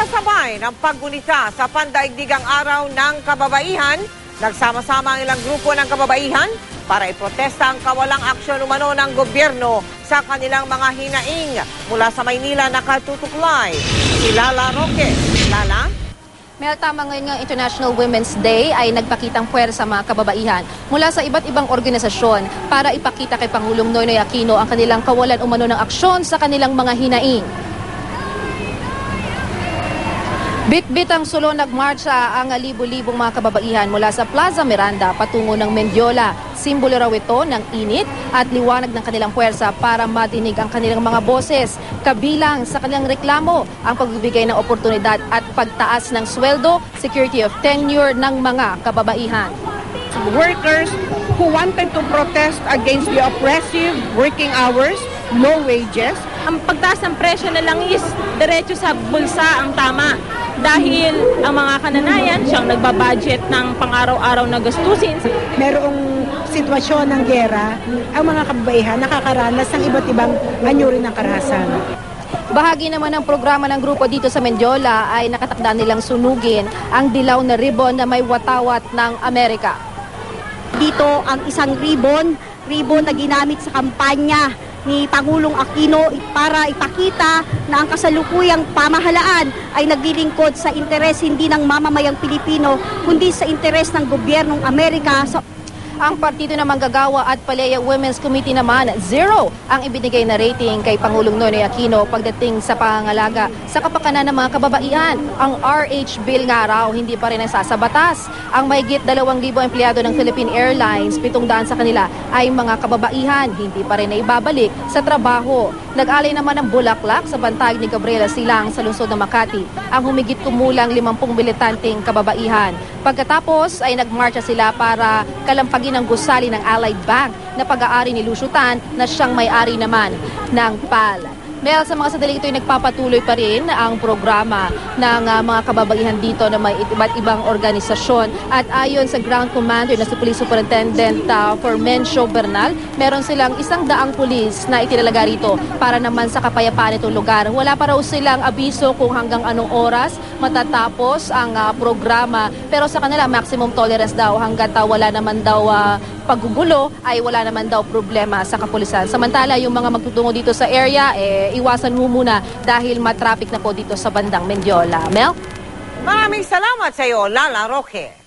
Kasabay ng paggunita sa pandaigdigang araw ng kababaihan, nagsama-sama ang ilang grupo ng kababaihan para iprotesta ang kawalang aksyon umano ng gobyerno sa kanilang mga hinaing. Mula sa Maynila, nakatutuklay si Lala Roque. Lala? Mel, tama ngayon ng International Women's Day ay nagpakitang puwersa mga kababaihan mula sa iba't ibang organisasyon para ipakita kay Pangulong Noynoy Aquino ang kanilang kawalan umano ng aksyon sa kanilang mga hinaing. Bit-bit ang sulo nagmarcha ang libo-libong mga kababaihan mula sa Plaza Miranda patungo ng Mendiola. Simbolo raw ito ng init at liwanag ng kanilang puwersa para madinig ang kanilang mga boses. Kabilang sa kanilang reklamo ang pagbibigay ng oportunidad at pagtaas ng sweldo, security of tenure ng mga kababaihan. Workers who wanted to protest against the oppressive working hours, low wages. Ang pagtaas ng presyo na lang is diretso sa bulsa ang tama. Dahil ang mga kananayan siyang nagbabudget ng pang-araw-araw na gastusin. Merong sitwasyon ng giyera, ang mga kababaihan nakakaranas ng iba't ibang anyuri ng karahasan. Bahagi naman ng programa ng grupo dito sa Mendiola ay nakatakda nilang sunugin ang dilaw na ribbon na may watawat ng Amerika. Dito ang isang ribbon na ginamit sa kampanya ni Pangulong Aquino para ipakita na ang kasalukuyang pamahalaan ay naglilingkod sa interes hindi ng mamamayang Pilipino kundi sa interes ng gobyernong Amerika. Ang Partido ng Manggagawa at Palaya Women's Committee naman, 0 ang ibinigay na rating kay Pangulong Noynoy Aquino pagdating sa pangangalaga sa kapakanan ng mga kababaihan. Ang RH bill nga raw hindi pa rin nasasabatas. Ang mahigit 2,000 empleyado ng Philippine Airlines, 700 sa kanila ay mga kababaihan, hindi pa rin naibabalik sa trabaho. Nag-alay naman ng bulaklak sa bantay ni Gabriela Silang sa lungsod ng Makati ang humigit kumulang 50 militanteng kababaihan. Pagkatapos ay nagmarcha sila para kalampagin ang gusali ng Allied Bank na pag-aari ni Lucio Tan na siyang may-ari naman ng PAL. Mel, sa mga sandaling ito ay nagpapatuloy pa rin ang programa ng mga kababaihan dito na may iba't ibang organisasyon. At ayon sa Ground Commander na si Police Superintendent Formencio Bernal, meron silang 100 pulis na itinalaga rito para naman sa kapayapaan itong lugar. Wala pa raw silang abiso kung hanggang anong oras matatapos ang programa. Pero sa kanila, maximum tolerance daw hanggat wala naman daw paggugulo ay wala naman daw problema sa kapulisan. Samantala, yung mga magtutungo dito sa area, iwasan mo muna dahil matraffic na po dito sa bandang Mendiola. Mel? Maraming salamat sa iyo, Lala Roque.